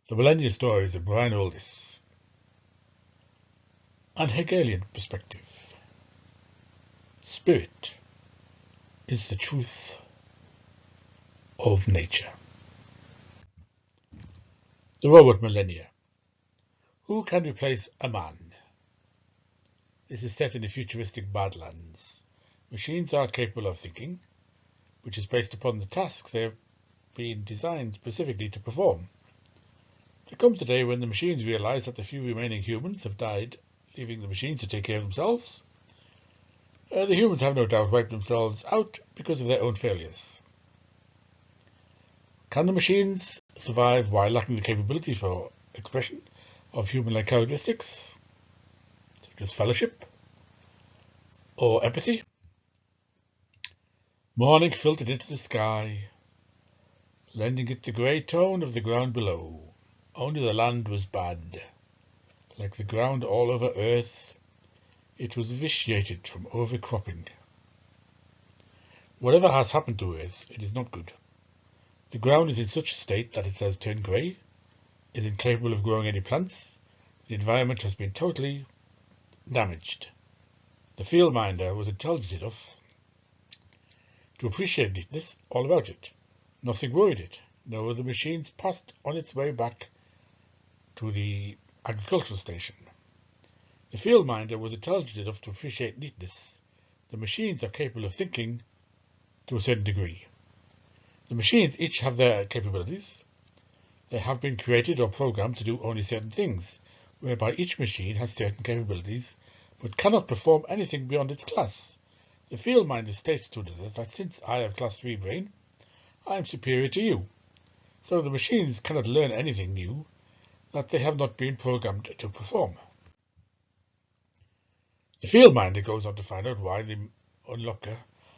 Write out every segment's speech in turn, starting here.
The Millennia Stories of Brian Aldiss. An Hegelian perspective. Spirit is the truth of nature. The robot Millennia. Who can replace a man? This is set in the futuristic Badlands. Machines are capable of thinking, which is based upon the tasks they have been designed specifically to perform. There comes a day when the machines realize that the few remaining humans have died, leaving the machines to take care of themselves. The humans have no doubt wiped themselves out because of their own failures. Can the machines survive while lacking the capability for expression of human-like characteristics, such as fellowship or empathy? Morning filtered into the sky, lending it the grey tone of the ground below. Only the land was bad. Like the ground all over Earth, it was vitiated from overcropping. Whatever has happened to Earth, it is not good. The ground is in such a state that it has turned grey, is incapable of growing any plants. The environment has been totally damaged. The field minder was intelligent enough to appreciate neatness all about it. Nothing worried it. No other machines passed on its way back to the agricultural station. The field minder was intelligent enough to appreciate neatness. The machines are capable of thinking to a certain degree. The machines each have their capabilities. They have been created or programmed to do only certain things, whereby each machine has certain capabilities, but cannot perform anything beyond its class. The field minder states to another that since I have class 3 brain, I am superior to you. So the machines cannot learn anything new that they have not been programmed to perform. The field minder goes on to find out why the unlocker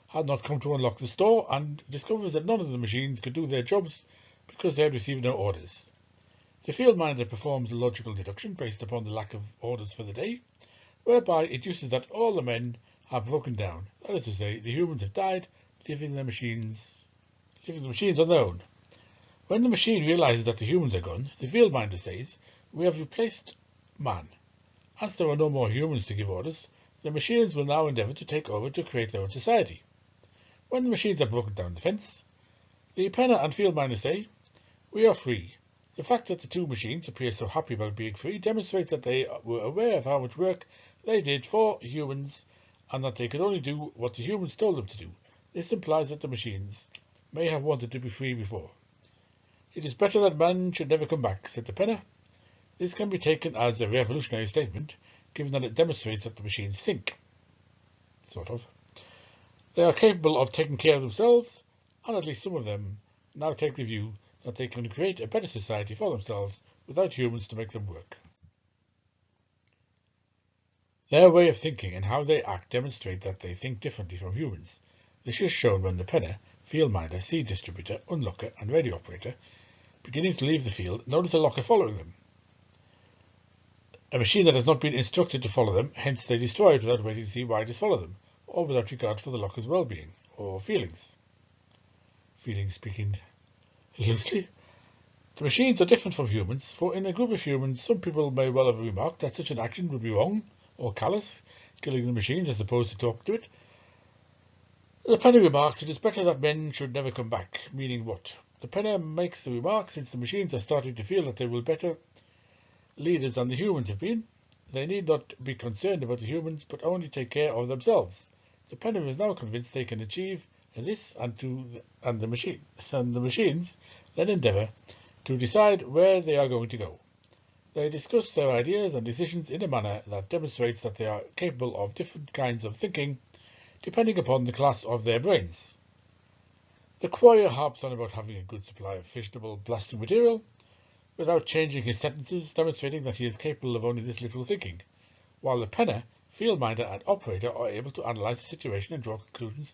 had not come to unlock the store and discovers that none of the machines could do their jobs because they had received no orders. The field minder performs a logical deduction based upon the lack of orders for the day, whereby it uses that all the men have broken down. That is to say, the humans have died, leaving the machines on their own. When the machine realizes that the humans are gone, the field minder says, "We have replaced man. As there are no more humans to give orders, the machines will now endeavour to take over to create their own society." When the machines have broken down the fence, the penner and field minder say, "We are free." The fact that the two machines appear so happy about being free demonstrates that they were aware of how much work they did for humans and that they could only do what the humans told them to do. This implies that the machines may have wanted to be free before. "It is better that man should never come back," said the penner. This can be taken as a revolutionary statement, given that it demonstrates that the machines think. Sort of. They are capable of taking care of themselves, and at least some of them now take the view that they can create a better society for themselves without humans to make them work. Their way of thinking and how they act demonstrate that they think differently from humans. This is shown when the penner, field minder, seed distributor, unlocker, and radio operator, beginning to leave the field, notice a locker following them. A machine that has not been instructed to follow them, hence they destroy it without waiting to see why it has followed them, or without regard for the locker's well-being, or feelings. Feelings speaking loosely. The machines are different from humans, for in a group of humans, some people may well have remarked that such an action would be wrong, or callous, killing the machines as opposed to talking to it. The penner remarks, "It is better that men should never come back," meaning what? The penner makes the remark, since the machines are starting to feel that they will be better leaders than the humans have been. They need not be concerned about the humans, but only take care of themselves. The penner is now convinced they can achieve this, and the machines then endeavour to decide where they are going to go. They discuss their ideas and decisions in a manner that demonstrates that they are capable of different kinds of thinking, depending upon the class of their brains. The choir harps on about having a good supply of fissionable plastic material, without changing his sentences, demonstrating that he is capable of only this little thinking, while the penner, field minder, and operator are able to analyse the situation and draw conclusions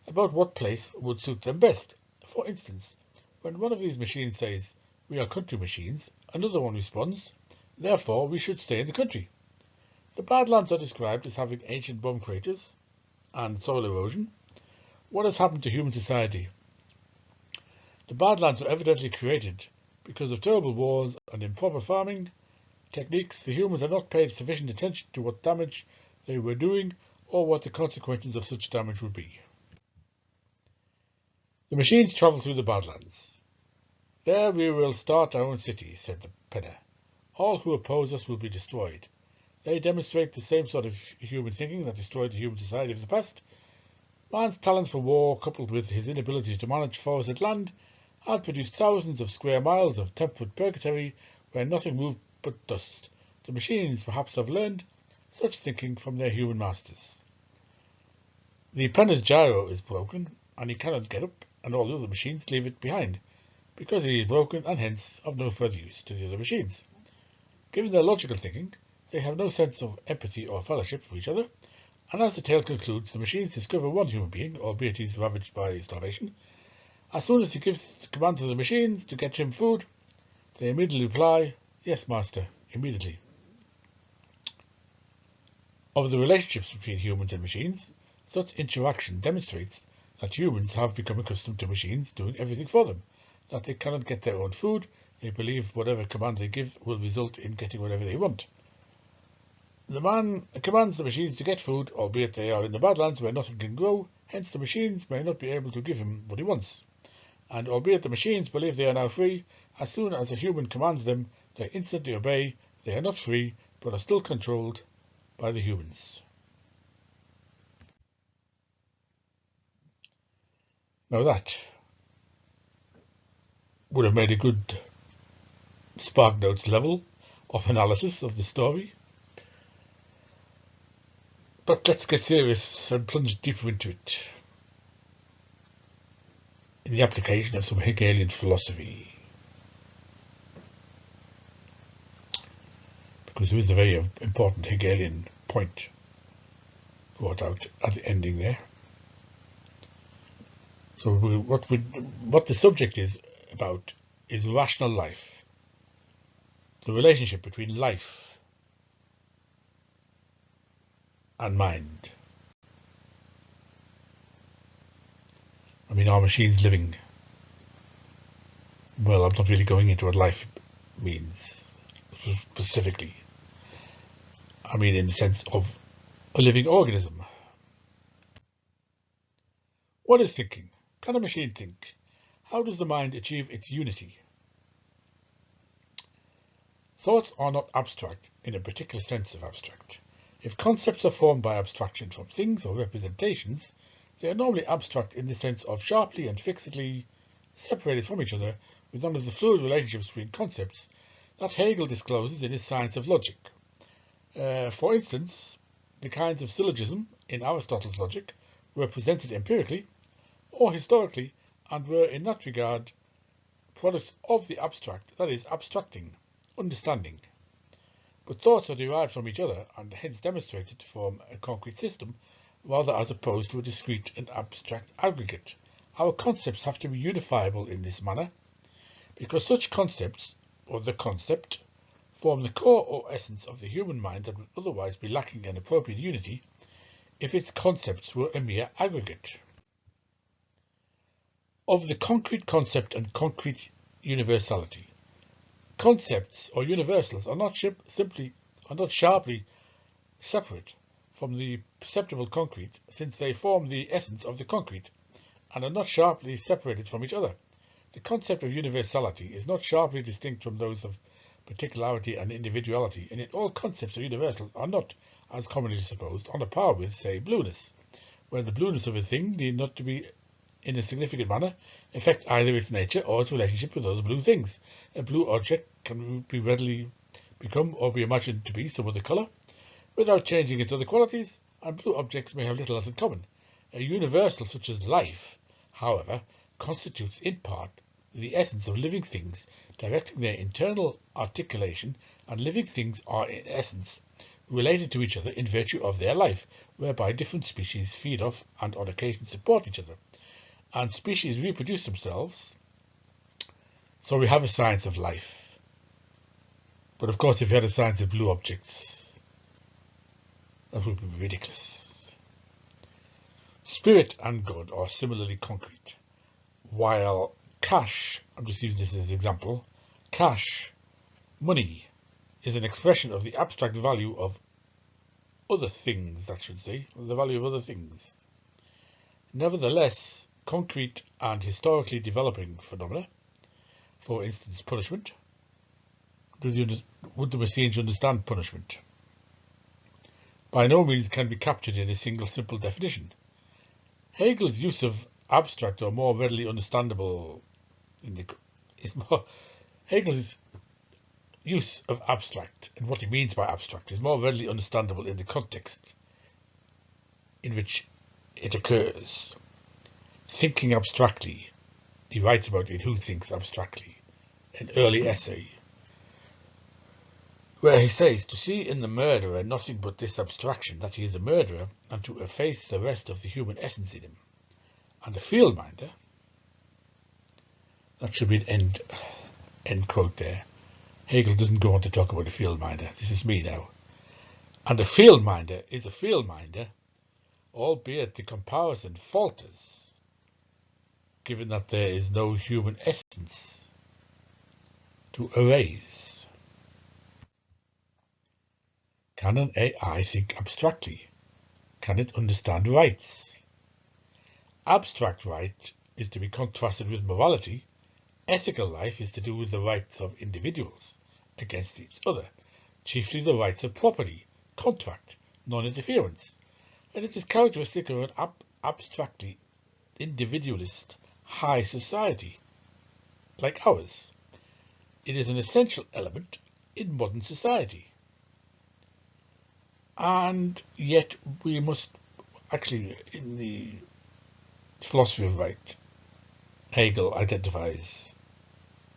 about what place would suit them best. For instance, when one of these machines says, "We are country machines," another one responds, "Therefore we should stay in the country." The Badlands are described as having ancient bomb craters and soil erosion. What has happened to human society? The Badlands were evidently created Because of terrible wars and improper farming techniques, the humans had not paid sufficient attention to what damage they were doing or what the consequences of such damage would be. The machines travelled through the Badlands. There we will start our own cities, said the Penner. All who oppose us will be destroyed. They demonstrate the same sort of human thinking that destroyed the human society of the past. Man's talent for war, coupled with his inability to manage forested land, had produced thousands of square miles of temperate purgatory where nothing moved but dust. The machines perhaps have learned such thinking from their human masters. The Penner's gyro is broken, and he cannot get up, and all the other machines leave it behind, because he is broken and hence of no further use to the other machines. Given their logical thinking, they have no sense of empathy or fellowship for each other, and as the tale concludes, the machines discover one human being, albeit he is ravaged by starvation. As soon as he gives the command to the machines to get him food, they immediately reply, "Yes, master," immediately. Of the relationships between humans and machines, such interaction demonstrates that humans have become accustomed to machines doing everything for them, that they cannot get their own food, they believe whatever command they give will result in getting whatever they want. The man commands the machines to get food, albeit they are in the Badlands where nothing can grow, hence the machines may not be able to give him what he wants. And albeit the machines believe they are now free, as soon as a human commands them, they instantly obey. They are not free, but are still controlled by the humans. Now that would have made a good SparkNotes level of analysis of the story. But let's get serious and plunge deeper into it in the application of some Hegelian philosophy. Because there is a very important Hegelian point brought out at the ending there. So what the subject is about is rational life, the relationship between life and mind. I mean, are machines living? Well, I'm not really going into what life means specifically. I mean, in the sense of a living organism. What is thinking? Can a machine think? How does the mind achieve its unity? Thoughts are not abstract in a particular sense of abstract. If concepts are formed by abstraction from things or representations, they are normally abstract in the sense of sharply and fixedly separated from each other with none of the fluid relationships between concepts that Hegel discloses in his Science of Logic. For instance, the kinds of syllogism in Aristotle's logic were presented empirically or historically and were in that regard products of the abstract, that is, abstracting, understanding. But thoughts are derived from each other and hence demonstrated to form a concrete system rather as opposed to a discrete and abstract aggregate. Our concepts have to be unifiable in this manner because such concepts, or the concept, form the core or essence of the human mind that would otherwise be lacking an appropriate unity if its concepts were a mere aggregate. Of the concrete concept and concrete universality. Concepts or universals are not sharply separate from the perceptible concrete, since they form the essence of the concrete, and are not sharply separated from each other. The concept of universality is not sharply distinct from those of particularity and individuality, and yet all concepts of universals are not, as commonly supposed, on a par with, say, blueness, where the blueness of a thing need not to be, in a significant manner, affect either its nature or its relationship with other blue things. A blue object can be readily become or be imagined to be some other colour, without changing its other qualities, and blue objects may have little else in common. A universal such as life, however, constitutes in part the essence of living things, directing their internal articulation, and living things are in essence related to each other in virtue of their life, whereby different species feed off and on occasion support each other, and species reproduce themselves. So we have a science of life. But of course, if you had a science of blue objects, that would be ridiculous. Spirit and God are similarly concrete, while cash, I'm just using this as an example, Cash, money, is an expression of the abstract value of other things, that should say, the value of other things. Nevertheless, concrete and historically developing phenomena, for instance punishment, would the machines understand punishment? By no means can be captured in a single simple definition. Hegel's use of abstract or more readily understandable Hegel's use of abstract and what he means by abstract is more readily understandable in the context in which it occurs. Thinking abstractly, he writes about in Who Thinks Abstractly, an early essay, where he says to see in the murderer nothing but this abstraction that he is a murderer, and to efface the rest of the human essence in him. And a field-minder, that should be an end quote there. Hegel doesn't go on to talk about a field-minder. This is me now. And a field-minder is a field-minder, albeit the comparison falters, given that there is no human essence to erase. Can an AI think abstractly? Can it understand rights? Abstract right is to be contrasted with morality. Ethical life is to do with the rights of individuals against each other, chiefly the rights of property, contract, non-interference, and it is characteristic of an abstractly individualist high society like ours. It is an essential element in modern society. And yet we must actually, in the philosophy of right, Hegel identifies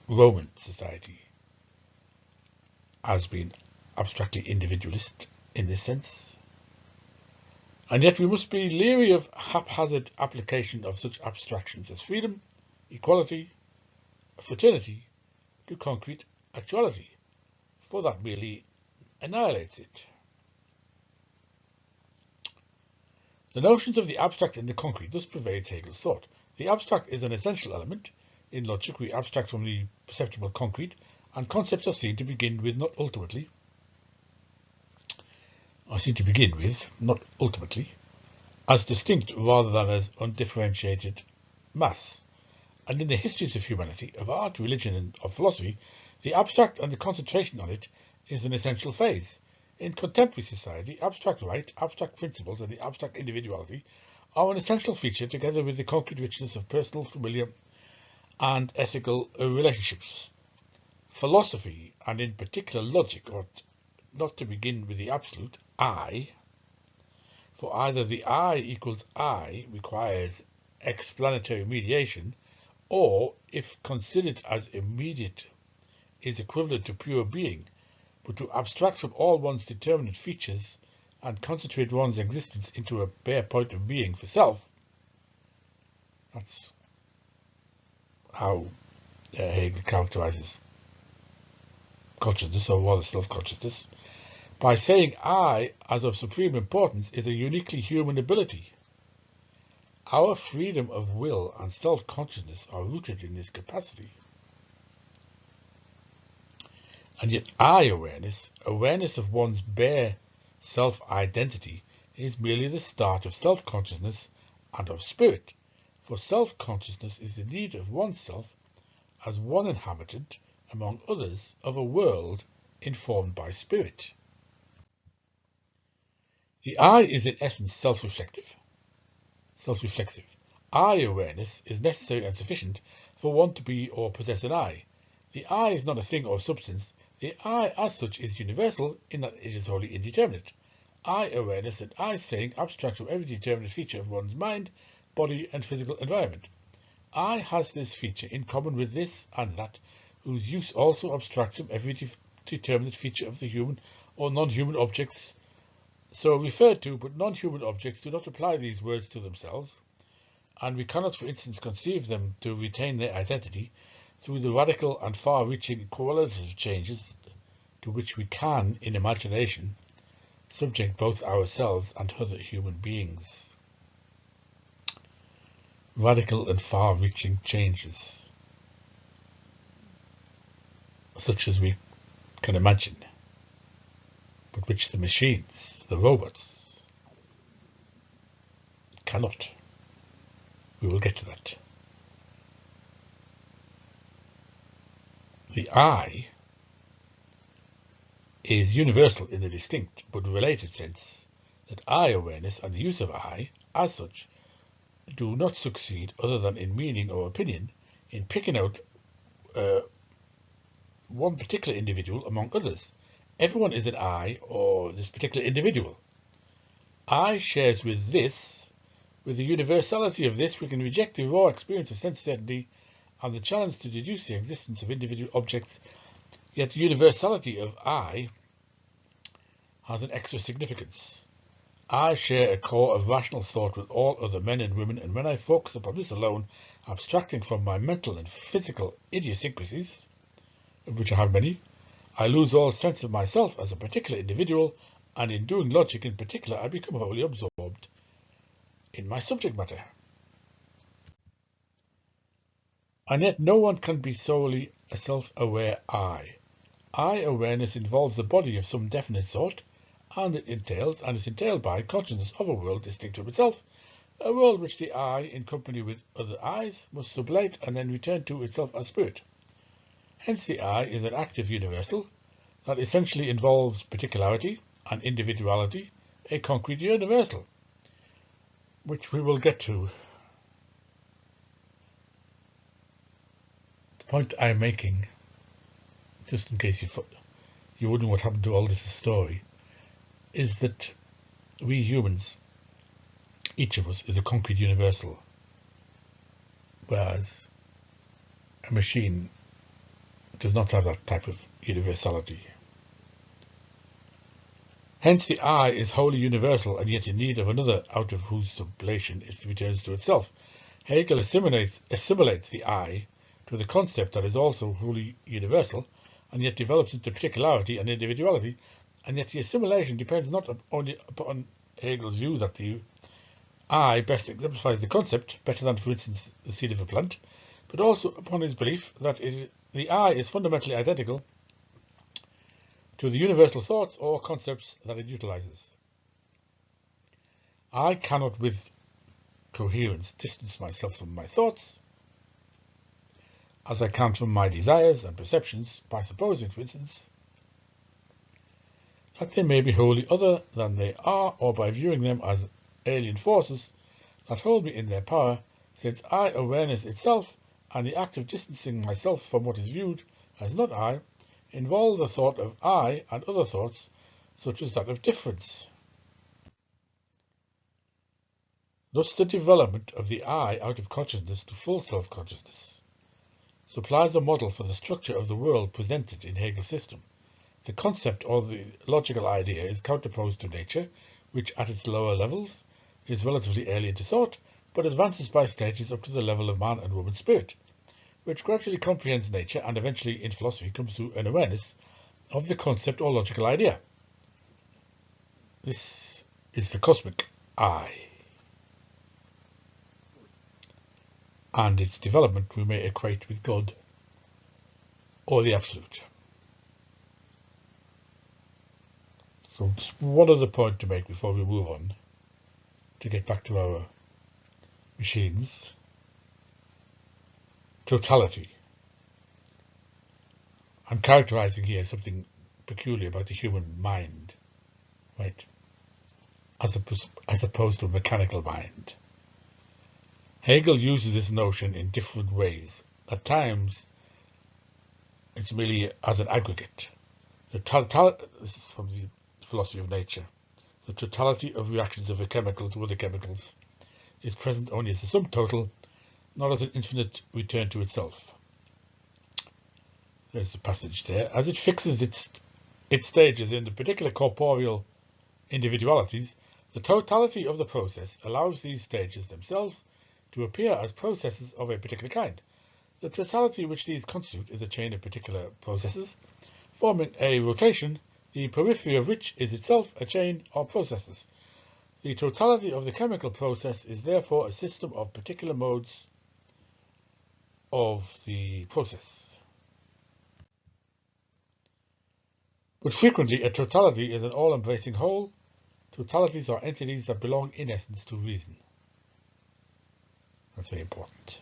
Roman society as being abstractly individualist in this sense. And yet we must be leery of haphazard application of such abstractions as freedom, equality, fraternity to concrete actuality, for that merely annihilates it. The notions of the abstract and the concrete thus pervades Hegel's thought. The abstract is an essential element. In logic, we abstract from the perceptible concrete, and concepts are seen to begin with, not ultimately, as distinct rather than as undifferentiated mass. And in the histories of humanity, of art, religion, and of philosophy, the abstract and the concentration on it is an essential phase. In contemporary society, abstract right, abstract principles, and the abstract individuality are an essential feature, together with the concrete richness of personal, familiar, and ethical relationships. Philosophy, and in particular logic, ought not to begin with the absolute I, for either the I equals I requires explanatory mediation, or, if considered as immediate, is equivalent to pure being. But to abstract from all one's determinate features and concentrate one's existence into a bare point of being for self, that's how Hegel characterizes consciousness, or rather self-consciousness, by saying I, as of supreme importance, is a uniquely human ability. Our freedom of will and self-consciousness are rooted in this capacity. And yet I-awareness, awareness of one's bare self-identity, is merely the start of self-consciousness and of spirit, for self-consciousness is the need of oneself as one inhabitant, among others, of a world informed by spirit. The I is in essence self-reflexive. I-awareness is necessary and sufficient for one to be or possess an I. The I is not a thing or substance. The I as such is universal in that it is wholly indeterminate. I-awareness and I-saying abstract from every determinate feature of one's mind, body, and physical environment. I has this feature in common with this and that, whose use also abstracts from every determinate feature of the human or non-human objects so referred to, but non-human objects do not apply these words to themselves, and we cannot, for instance, conceive them to retain their identity through the radical and far-reaching qualitative changes to which we can, in imagination, subject both ourselves and other human beings. Radical and far-reaching changes. such as we can imagine, but which the machines, the robots, cannot. We will get to that. The I is universal in the distinct but related sense that I-awareness and the use of I, as such, do not succeed other than in meaning or opinion in picking out one particular individual among others. Everyone is an I or this particular individual. I shares with this. With the universality of this, we can reject the raw experience of sense certainty and the challenge to deduce the existence of individual objects. Yet the universality of I has an extra significance. I share a core of rational thought with all other men and women, and when I focus upon this alone, abstracting from my mental and physical idiosyncrasies, of which I have many, I lose all sense of myself as a particular individual, and in doing logic in particular, I become wholly absorbed in my subject matter. And yet no one can be solely a self-aware I. I-awareness involves the body of some definite sort, and is entailed by consciousness of a world distinct from itself, a world which the I, in company with other I's, must sublate and then return to itself as spirit. Hence the I is an active universal that essentially involves particularity and individuality, a concrete universal, which we will get to. The point I'm making, just in case you wouldn't know what happened to Aldiss' story, is that we humans, each of us, is a concrete universal, whereas a machine does not have that type of universality. Hence the I is wholly universal and yet in need of another out of whose sublation it returns to itself. Hegel assimilates the I to the concept that is also wholly universal and yet develops into particularity and individuality, and yet the assimilation depends not only upon Hegel's view that the I best exemplifies the concept, better than, for instance, the seed of a plant, but also upon his belief that the I is fundamentally identical to the universal thoughts or concepts that it utilizes. I cannot with coherence distance myself from my thoughts, as I can from my desires and perceptions, by supposing, for instance, that they may be wholly other than they are, or by viewing them as alien forces that hold me in their power, since I-awareness itself and the act of distancing myself from what is viewed as not I involve the thought of I and other thoughts, such as that of difference. Thus the development of the I out of consciousness to full self-consciousness supplies a model for the structure of the world presented in Hegel's system. The concept or the logical idea is counterposed to nature, which at its lower levels is relatively alien to thought, but advances by stages up to the level of man and woman spirit, which gradually comprehends nature and eventually in philosophy comes to an awareness of the concept or logical idea. This is the cosmic I, and its development we may equate with God or the Absolute. So just one other point to make before we move on, to get back to our machines. Totality. I'm characterizing here something peculiar about the human mind, right? As opposed to a mechanical mind. Hegel uses this notion in different ways. At times, it's merely as an aggregate. This is from the philosophy of nature. The totality of reactions of a chemical to other chemicals is present only as a sum total, not as an infinite return to itself. There's the passage there. As it fixes its stages in the particular corporeal individualities, the totality of the process allows these stages themselves to appear as processes of a particular kind. The totality which these constitute is a chain of particular processes, forming a rotation, the periphery of which is itself a chain of processes. The totality of the chemical process is therefore a system of particular modes of the process. But frequently a totality is an all-embracing whole. Totalities are entities that belong in essence to reason. That's very important.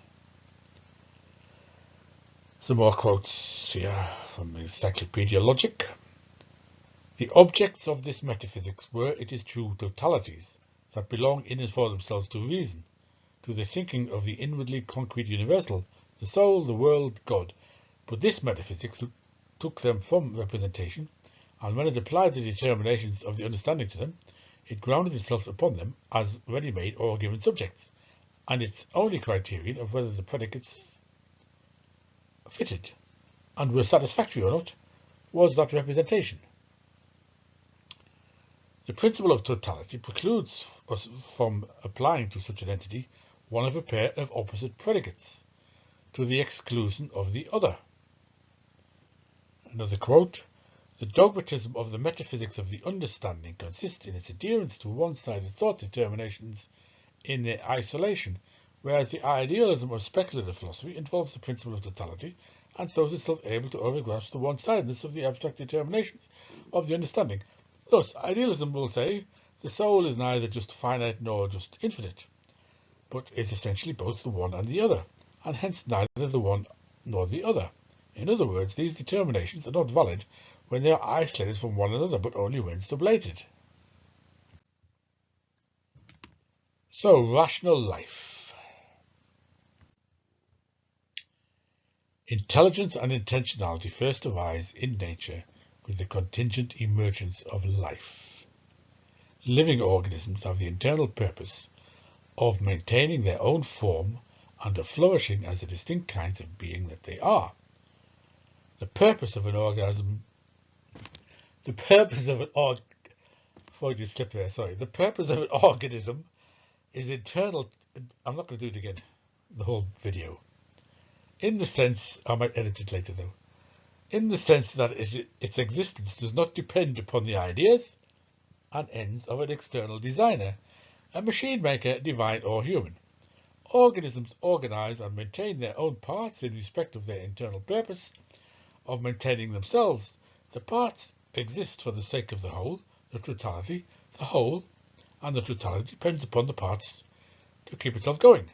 Some more quotes here from Encyclopedia Logic. The objects of this metaphysics were, it is true, totalities that belong in and for themselves to reason, to the thinking of the inwardly concrete universal, the soul, the world, God. But this metaphysics took them from representation, and when it applied the determinations of the understanding to them, it grounded itself upon them as ready-made or given subjects, and its only criterion of whether the predicates fitted and were satisfactory or not was that representation. The principle of totality precludes us from applying to such an entity one of a pair of opposite predicates, to the exclusion of the other. Another quote, the dogmatism of the metaphysics of the understanding consists in its adherence to one-sided thought determinations in their isolation, whereas the idealism of speculative philosophy involves the principle of totality and shows itself able to overgrasp the one-sidedness of the abstract determinations of the understanding. Thus, idealism will say the soul is neither just finite nor just infinite, but is essentially both the one and the other, and hence neither the one nor the other. In other words, these determinations are not valid when they are isolated from one another, but only when sublated. So, rational life. Intelligence and intentionality first arise in nature with the contingent emergence of life. Living organisms have the internal purpose of maintaining their own form and of flourishing as the distinct kinds of being that they are. The purpose of an organism is internal. I'm not going to do it again, the whole video. In the sense, I might edit it later though, in the sense that its existence does not depend upon the ideas and ends of an external designer, a machine maker, divine or human. Organisms organize and maintain their own parts in respect of their internal purpose of maintaining themselves. The parts exist for the sake of the whole, the totality. The whole and the totality depends upon the parts to keep itself going.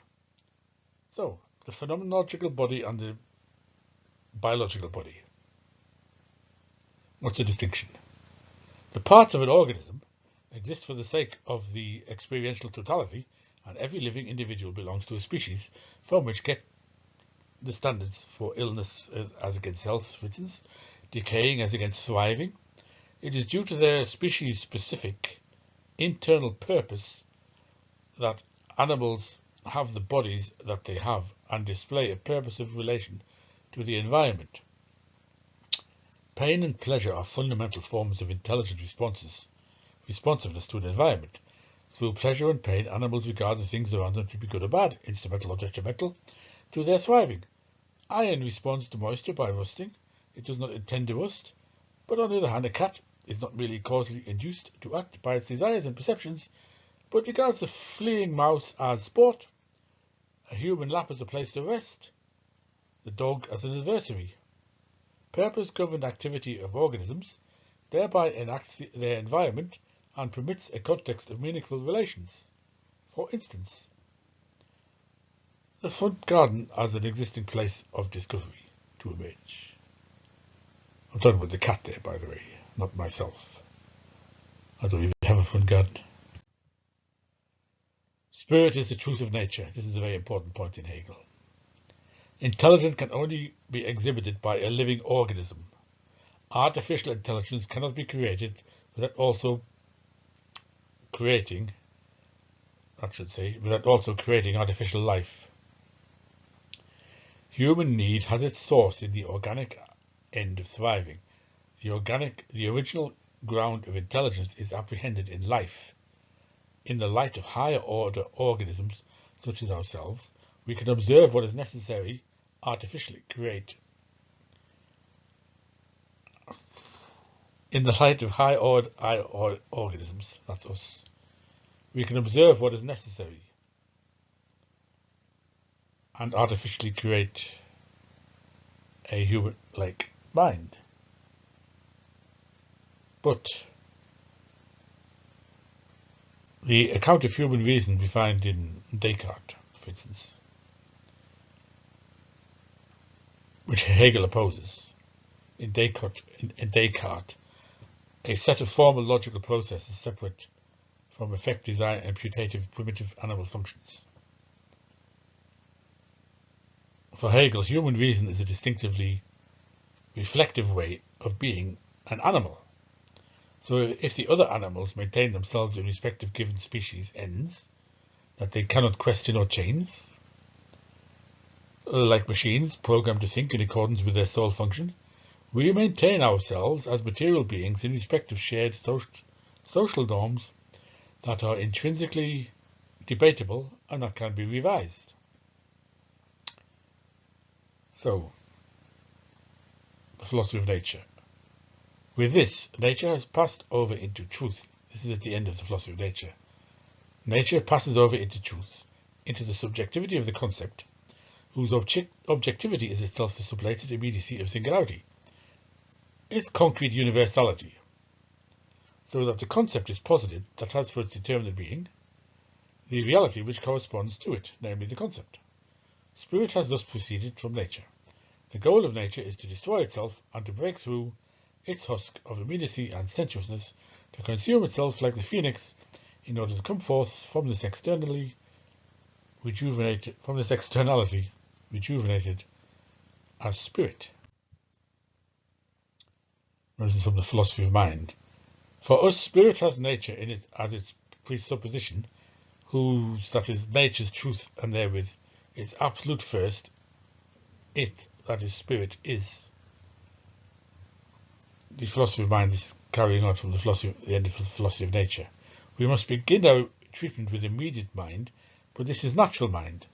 So, the phenomenological body and the biological body. What's the distinction? The parts of an organism exist for the sake of the experiential totality, and every living individual belongs to a species from which get the standards for illness as against health, for instance, decaying as against thriving. It is due to their species-specific internal purpose that animals have the bodies that they have and display a purposive relation to the environment. Pain and pleasure are fundamental forms of intelligent responsiveness to an environment. Through pleasure and pain, animals regard the things around them to be good or bad, instrumental or detrimental, to their thriving. Iron responds to moisture by rusting. It does not intend to rust. But on the other hand, a cat is not merely causally induced to act by its desires and perceptions, but regards the fleeing mouse as sport, a human lap as a place to rest, the dog as an adversary. Purpose-governed activity of organisms thereby enacts their environment and permits a context of meaningful relations. For instance, the front garden as an existing place of discovery to emerge. I'm talking about the cat there, by the way, not myself. I don't even have a front garden. Spirit is the truth of nature. This is a very important point in Hegel. Intelligence can only be exhibited by a living organism. Artificial intelligence cannot be created without also creating artificial life. Human need has its source in the organic end of thriving. The original ground of intelligence is apprehended in life. In the light of higher order organisms, such as ourselves, we can observe what is necessary artificially create. In the light of high order organisms, that's us, we can observe what is necessary and artificially create a human-like mind. But the account of human reason we find in Descartes, for instance, which Hegel opposes, in Descartes, a set of formal logical processes separate from effect, design, and putative primitive animal functions. For Hegel, human reason is a distinctively reflective way of being an animal. So if the other animals maintain themselves in respect of given species ends that they cannot question or change, like machines programmed to think in accordance with their sole function, we maintain ourselves as material beings in respect of shared social norms that are intrinsically debatable and that can be revised. So, the philosophy of nature. With this, nature has passed over into truth. This is at the end of the philosophy of nature. Nature passes over into truth, into the subjectivity of the concept, whose objectivity is itself the sublated immediacy of singularity, its concrete universality, so that the concept is posited that has for its determinate being the reality which corresponds to it, namely the concept. Spirit has thus proceeded from nature. The goal of nature is to destroy itself and to break through its husk of immediacy and sensuousness, to consume itself like the phoenix, in order to come forth from this externality rejuvenated as spirit. This is from the philosophy of mind. For us, spirit has nature in it as its presupposition, that is nature's truth, and therewith its absolute first, it, that is spirit, is. The philosophy of mind is carrying on from the end of the philosophy of nature. We must begin our treatment with immediate mind, but this is natural mind,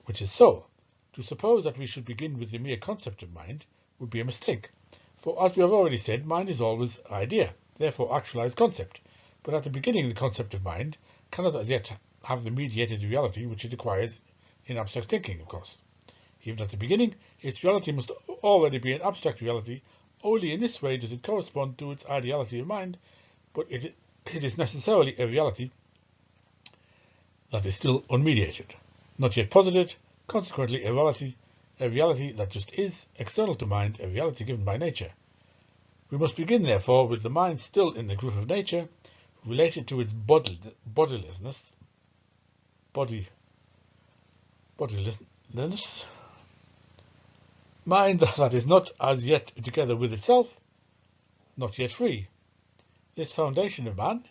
which is soul. To suppose that we should begin with the mere concept of mind would be a mistake, for as we have already said, mind is always idea, therefore actualized concept, but at the beginning the concept of mind cannot as yet have the mediated reality which it acquires in abstract thinking, of course. Even at the beginning, its reality must already be an abstract reality. Only in this way does it correspond to its ideality of mind, but it is necessarily a reality that is still unmediated, not yet posited, consequently a reality that just is, external to mind, a reality given by nature. We must begin, therefore, with the mind still in the group of nature, related to its bodilessness, mind that is not as yet together with itself, not yet free. This foundation of man,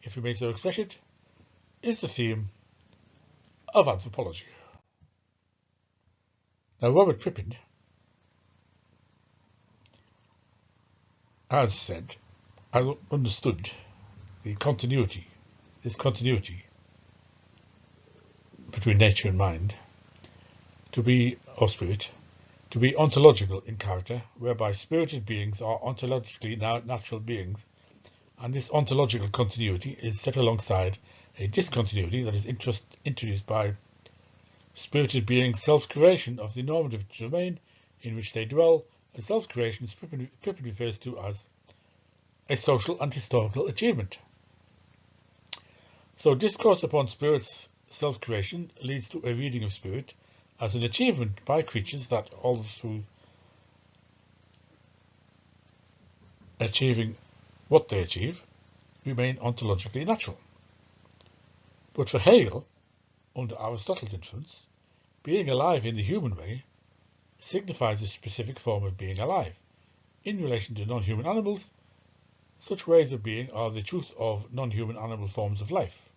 if we may so express it, is the theme of anthropology. Now, Robert Pippin has said, I understood this continuity between nature and mind to be, or spirit, to be ontological in character, whereby spirited beings are ontologically natural beings, and this ontological continuity is set alongside a discontinuity that is introduced by spirited beings' self-creation of the normative domain in which they dwell, a self-creation Pippin refers to as a social and historical achievement. So discourse upon spirit's self-creation leads to a reading of spirit as an achievement by creatures that, all through achieving what they achieve, remain ontologically natural. But for Hegel, under Aristotle's influence, being alive in the human way signifies a specific form of being alive. In relation to non-human animals, such ways of being are the truth of non-human animal forms of life.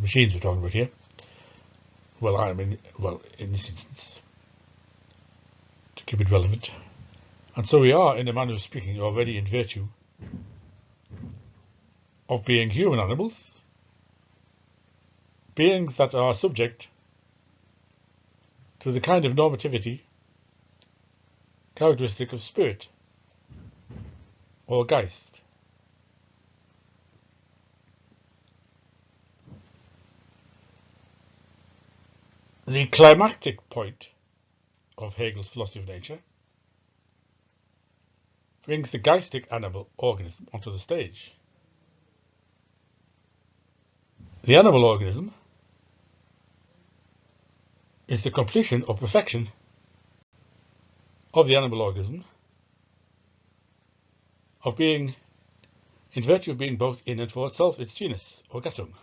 Machines we're talking about here. In this instance, to keep it relevant. And so we are, in a manner of speaking, already in virtue of being human animals, beings that are subject to the kind of normativity characteristic of spirit or Geist. The climactic point of Hegel's philosophy of nature brings the geistic animal organism onto the stage. The animal organism is the completion or perfection of the animal organism of being, in virtue of being both in and for itself, its genus or Gattung.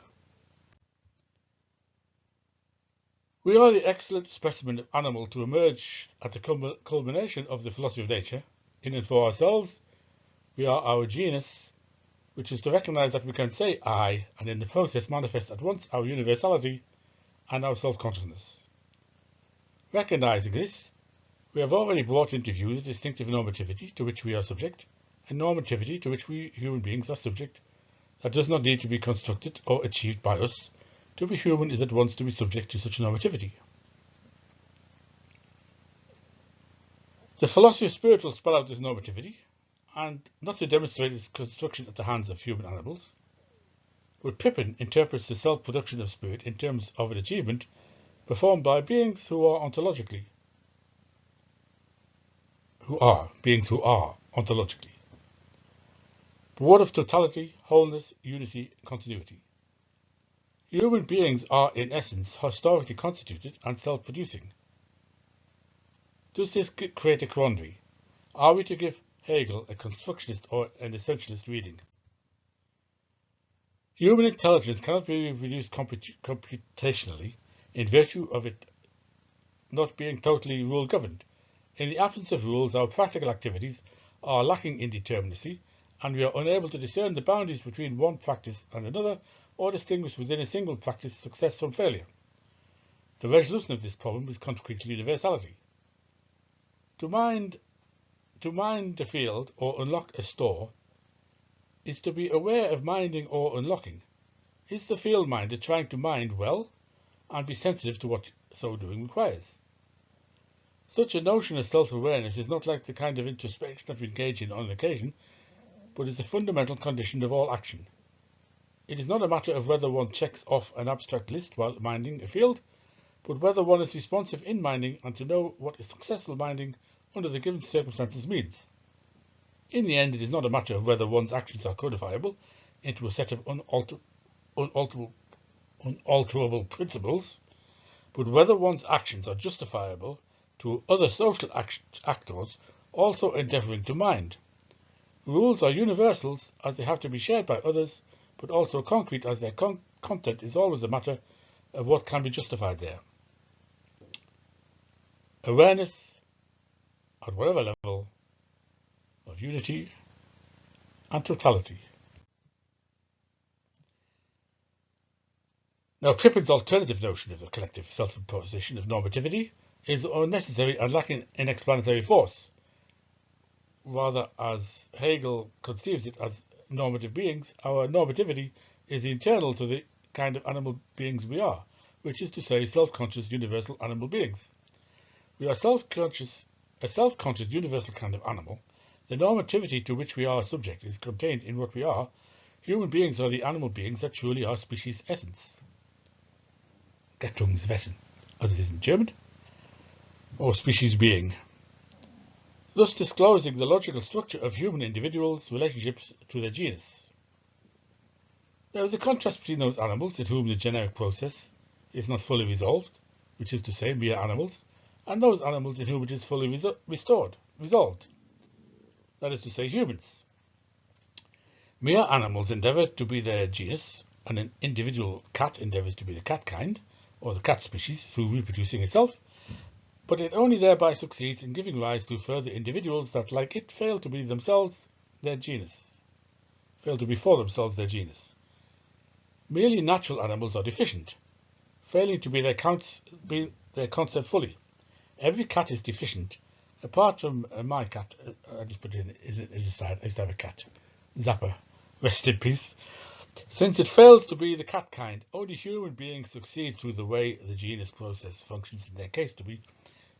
We are the excellent specimen of animal to emerge at the culmination of the philosophy of nature. In and for ourselves, we are our genus, which is to recognize that we can say I, and in the process manifest at once our universality and our self-consciousness. Recognizing this, we have already brought into view the distinctive normativity to which we are subject, and normativity to which we human beings are subject, that does not need to be constructed or achieved by us. To be human is at once to be subject to such normativity. The philosophy of spirit will spell out this normativity, and not to demonstrate its construction at the hands of human animals, but Pippin interprets the self-production of spirit in terms of an achievement performed by beings who are ontologically, ontologically. The word of totality, wholeness, unity, continuity. Human beings are, in essence, historically constituted and self-producing. Does this create a quandary? Are we to give Hegel a constructionist or an essentialist reading? Human intelligence cannot be reproduced computationally in virtue of it not being totally rule-governed. In the absence of rules, our practical activities are lacking in determinacy, and we are unable to discern the boundaries between one practice and another, or distinguish within a single practice success from failure. The resolution of this problem is concrete universality. To mind a field or unlock a store is to be aware of minding or unlocking. Is the field minder trying to mind well and be sensitive to what so doing requires? Such a notion of self-awareness is not like the kind of introspection that we engage in on an occasion, but is a fundamental condition of all action. It is not a matter of whether one checks off an abstract list while minding a field, but whether one is responsive in minding and to know what a successful minding under the given circumstances means. In the end, it is not a matter of whether one's actions are codifiable into a set of unalterable principles, but whether one's actions are justifiable to other social actors also endeavouring to mind. Rules are universals as they have to be shared by others, but also concrete as their content is always a matter of what can be justified there. Awareness, at whatever level, of unity and totality. Now, Pippin's alternative notion of the collective self-imposition of normativity is unnecessary and lacking in explanatory force. Rather, as Hegel conceives it as normative beings, our normativity is internal to the kind of animal beings we are, which is to say self-conscious universal animal beings. We are a self-conscious universal kind of animal. The normativity to which we are subject is contained in what we are. Human beings are the animal beings that truly are species essence. Gattungswesen, as it is in German, or species being, thus disclosing the logical structure of human individuals' relationships to their genus. There is a contrast between those animals in whom the generic process is not fully resolved, which is to say mere animals, and those animals in whom it is fully resolved, that is to say humans. Mere animals endeavour to be their genus, and an individual cat endeavours to be the cat kind, or the cat species, through reproducing itself, but it only thereby succeeds in giving rise to further individuals that, like it, fail to be for themselves their genus. Merely natural animals are deficient, failing to be their concept fully. Every cat is deficient, apart from my cat. I just put it in as a side. I used to have a cat, Zappa, rest in peace. Since it fails to be the cat kind, only human beings succeed through the way the genus process functions in their case to be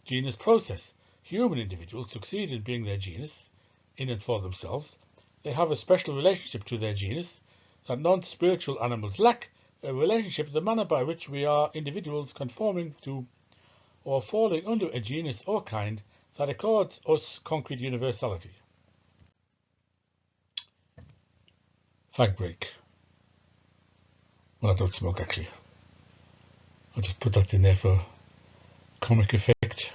genus process. Human individuals succeed in being their genus, in and for themselves. They have a special relationship to their genus that non-spiritual animals lack, a relationship, the manner by which we are individuals conforming to or falling under a genus or kind that accords us concrete universality. Fag break. Well, I don't smoke actually. I'll just put that in there for comic effect.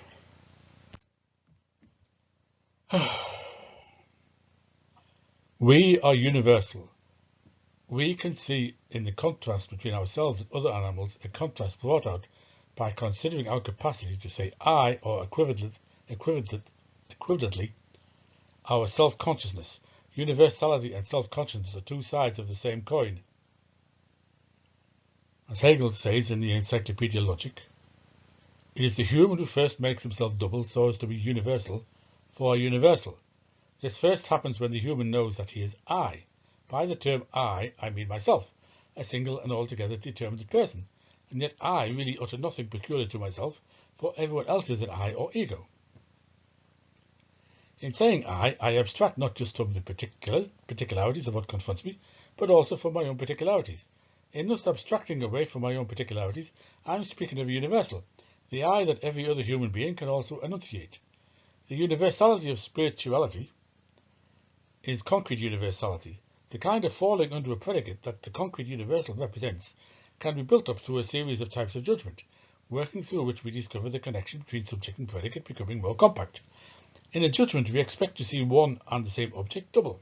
We are universal. We can see in the contrast between ourselves and other animals a contrast brought out by considering our capacity to say I or equivalently our self-consciousness. Universality and self-consciousness are two sides of the same coin. As Hegel says in the Encyclopedia Logic, it is the human who first makes himself double so as to be universal for a universal. This first happens when the human knows that he is I. By the term I mean myself, a single and altogether determined person, and yet I really utter nothing peculiar to myself, for everyone else is an I or ego. In saying I abstract not just from the particularities of what confronts me, but also from my own particularities. In thus abstracting away from my own particularities, I am speaking of a universal, the I that every other human being can also enunciate. The universality of spirituality is concrete universality. The kind of falling under a predicate that the concrete universal represents can be built up through a series of types of judgment, working through which we discover the connection between subject and predicate becoming more compact. In a judgment, we expect to see one and the same object double,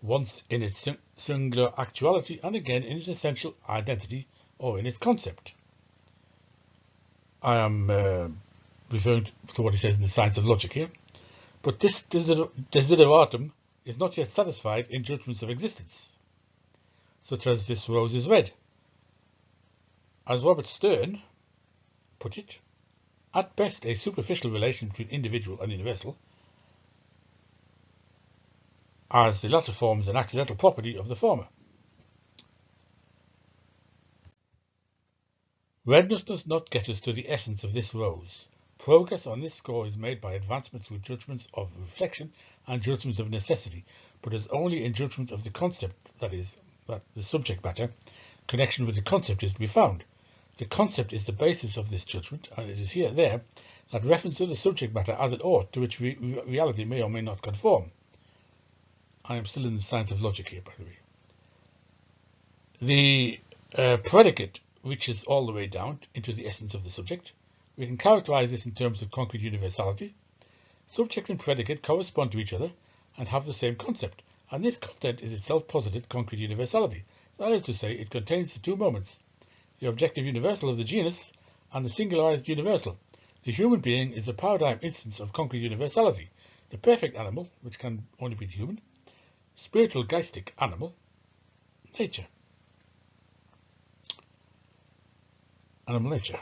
once in its singular actuality and again in its essential identity or in its concept. I am referring to what he says in the Science of Logic here, but this desideratum is not yet satisfied in judgments of existence, such as this rose is red. As Robert Stern put it, at best a superficial relation between individual and universal, as the latter forms an accidental property of the former. Redness does not get us to the essence of this rose. Progress on this score is made by advancement through judgments of reflection and judgments of necessity, but is only in judgment of the concept, that is, that the subject matter connection with the concept is to be found. The concept is the basis of this judgment, and it is there that reference to the subject matter as it ought, to which reality may or may not conform. I am still in the Science of Logic here, by the way. The predicate reaches all the way down into the essence of the subject. We can characterize this in terms of concrete universality. Subject and predicate correspond to each other and have the same concept, and this content is itself posited concrete universality. That is to say, it contains the two moments, the objective universal of the genus and the singularized universal. The human being is a paradigm instance of concrete universality. The perfect animal, which can only be the human, spiritual geistic animal, nature. Animal nature.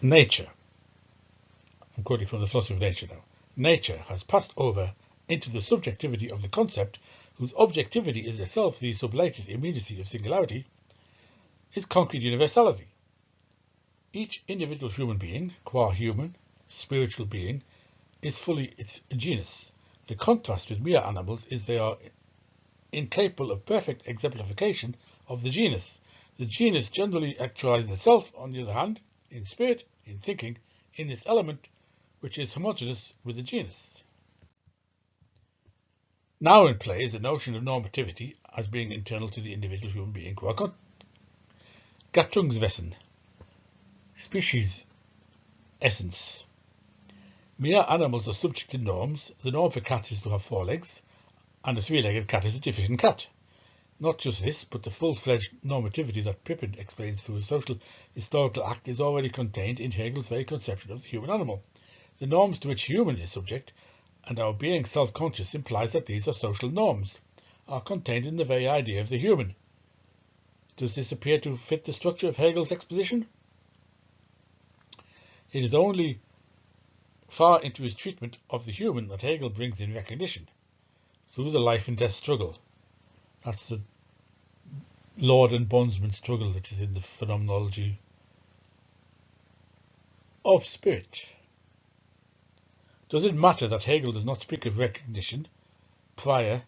Nature. I'm quoting from the philosophy of nature now. Nature has passed over into the subjectivity of the concept, whose objectivity is itself the sublated immediacy of singularity, is concrete universality. Each individual human being, qua human, spiritual being, is fully its genus. The contrast with mere animals is they are incapable of perfect exemplification of the genus. The genus generally actualizes itself, on the other hand, in spirit, in thinking, in this element which is homogeneous with the genus. Now in play is the notion of normativity as being internal to the individual human being, qua Gattungswesen, species essence. Mere animals are subject to norms. The norm for cats is to have 4 legs, and a 3-legged cat is a deficient cat. Not just this, but the full-fledged normativity that Pippin explains through a social historical act is already contained in Hegel's very conception of the human animal. The norms to which human is subject, and our being self-conscious, implies that these are social norms, are contained in the very idea of the human. Does this appear to fit the structure of Hegel's exposition? It is only far into his treatment of the human that Hegel brings in recognition, through the life and death struggle. That's the lord and bondsman struggle that is in the phenomenology of spirit. Does it matter that Hegel does not speak of recognition prior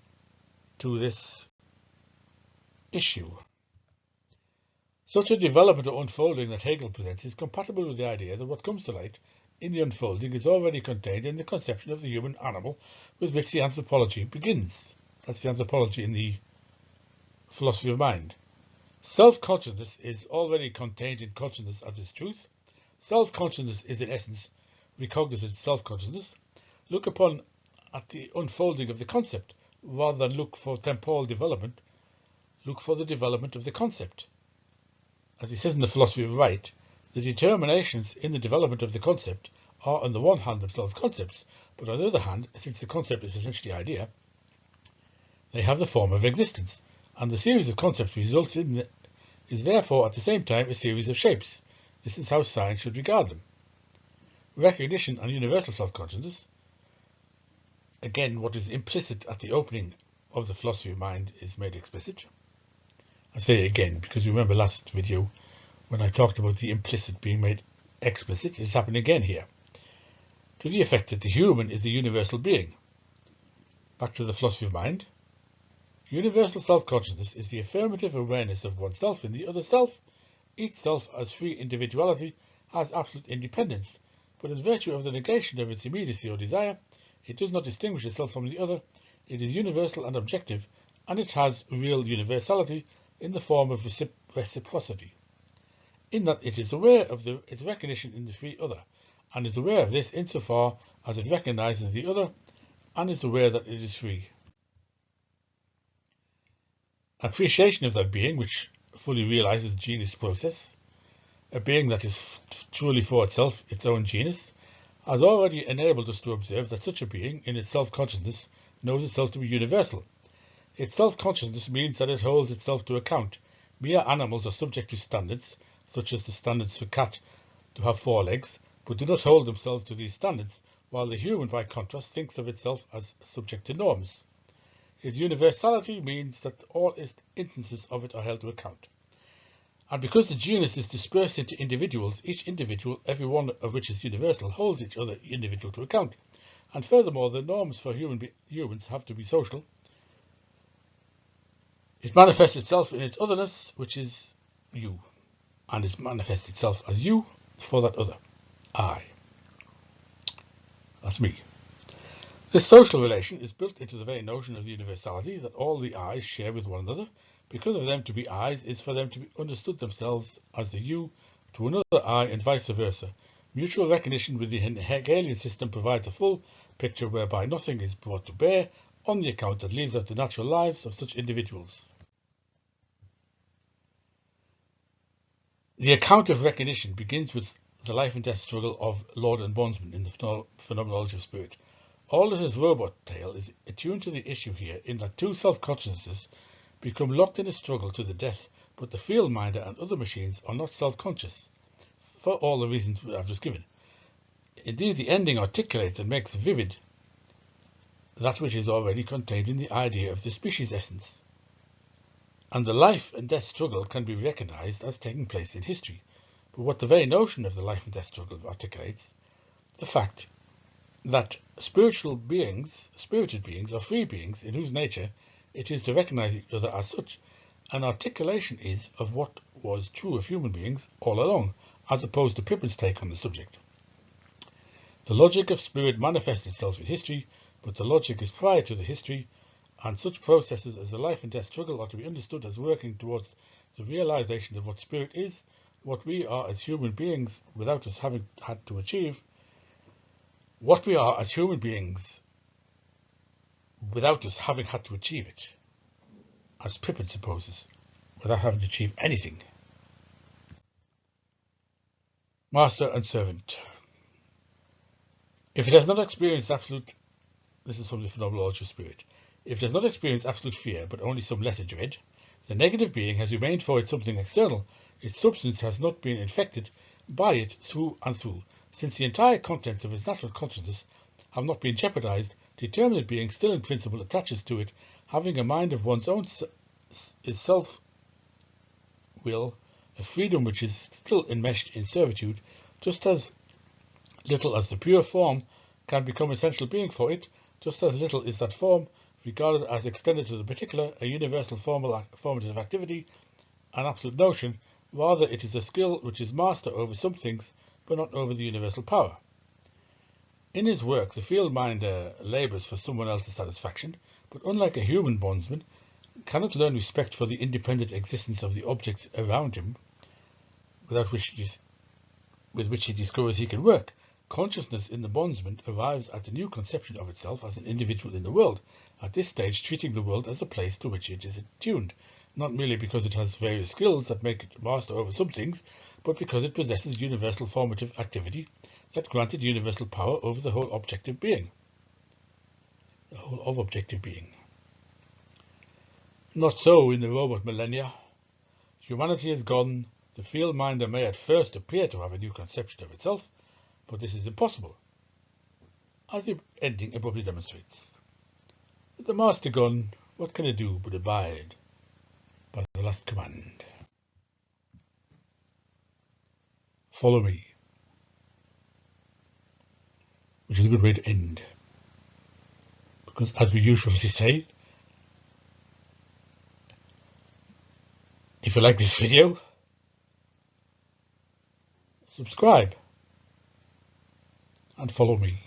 to this issue? Such a development or unfolding that Hegel presents is compatible with the idea that what comes to light in the unfolding is already contained in the conception of the human animal with which the anthropology begins. That's the anthropology in the philosophy of mind. Self-consciousness is already contained in consciousness as its truth. Self-consciousness is in essence recognizant self-consciousness. Look upon at the unfolding of the concept rather than look for temporal development. Look for the development of the concept. As he says in the philosophy of right, the determinations in the development of the concept are on the one hand themselves concepts, but on the other hand, since the concept is essentially idea, they have the form of existence, and the series of concepts results in is therefore at the same time a series of shapes. This is how science should regard them. Recognition and universal self-consciousness, again what is implicit at the opening of the philosophy of mind, is made explicit. I say again because you remember last video when I talked about the implicit being made explicit. It's happening again here, to the effect that the human is the universal being. Back to the philosophy of mind. Universal self-consciousness is the affirmative awareness of oneself in the other self. Each self as free individuality has absolute independence, but in virtue of the negation of its immediacy or desire, it does not distinguish itself from the other. It is universal and objective, and it has real universality in the form of reciprocity, in that it is aware of its recognition in the free other, and is aware of this insofar as it recognizes the other and is aware that it is free. Appreciation of that being, which fully realizes the genus process, a being that is truly for itself, its own genus, has already enabled us to observe that such a being, in its self-consciousness, knows itself to be universal. Its self-consciousness means that it holds itself to account. Mere animals are subject to standards, such as the standards for cat to have 4 legs, but do not hold themselves to these standards, while the human, by contrast, thinks of itself as subject to norms. Its universality means that all instances of it are held to account. And because the genus is dispersed into individuals, each individual, every one of which is universal, holds each other individual to account. And furthermore, the norms for humans have to be social. It manifests itself in its otherness, which is you, and it manifests itself as you for that other, I. That's me. This social relation is built into the very notion of the universality that all the I's share with one another. Because of them to be I's is for them to be understood themselves as the you to another I, and vice versa. Mutual recognition within the Hegelian system provides a full picture whereby nothing is brought to bear on the account that leaves out the natural lives of such individuals. The account of recognition begins with the life and death struggle of Lord and Bondsman in the Phenomenology of Spirit. Aldiss's robot tale is attuned to the issue here in that 2 self-consciousnesses become locked in a struggle to the death, but the field minder and other machines are not self-conscious, for all the reasons I've just given. Indeed, the ending articulates and makes vivid that which is already contained in the idea of the species essence. And the life and death struggle can be recognized as taking place in history. But what the very notion of the life and death struggle articulates, the fact that spirited beings are free beings in whose nature it is to recognize each other as such, an articulation is of what was true of human beings all along, as opposed to Pippen's take on the subject. The logic of spirit manifests itself in history, but the logic is prior to the history, and such processes as the life and death struggle are to be understood as working towards the realization of what spirit is, what we are as human beings without us having had to achieve, what we are as human beings without us having had to achieve it, as Pippin supposes, without having to achieve anything. Master and servant. If it has not experienced absolute, this is from the Phenomenology of Spirit, if it has not experienced absolute fear, but only some lesser dread, the negative being has remained for it something external. Its substance has not been infected by it through and through. Since the entire contents of its natural consciousness have not been jeopardized, determinate being still in principle attaches to it, having a mind of one's own is self-will, a freedom which is still enmeshed in servitude, just as little as the pure form can become essential being for it, just as little is that form regarded as extended to the particular, a universal formative activity, an absolute notion. Rather, it is a skill which is master over some things, but not over the universal power. In his work, the field-minder labours for someone else's satisfaction, but unlike a human bondsman, cannot learn respect for the independent existence of the objects around him, with which he discovers he can work. Consciousness in the bondsman arrives at a new conception of itself as an individual in the world, at this stage treating the world as a place to which it is attuned, not merely because it has various skills that make it master over some things, but because it possesses universal formative activity that granted universal power over the whole objective being. The whole of objective being. Not so in the robot millennia. Humanity is gone. The field-minder may at first appear to have a new conception of itself, but this is impossible, as the ending abruptly demonstrates. With the master gone, what can it do but abide by the last command? Follow me. Which is a good way to end. Because as we usually say, if you like this video, subscribe and follow me.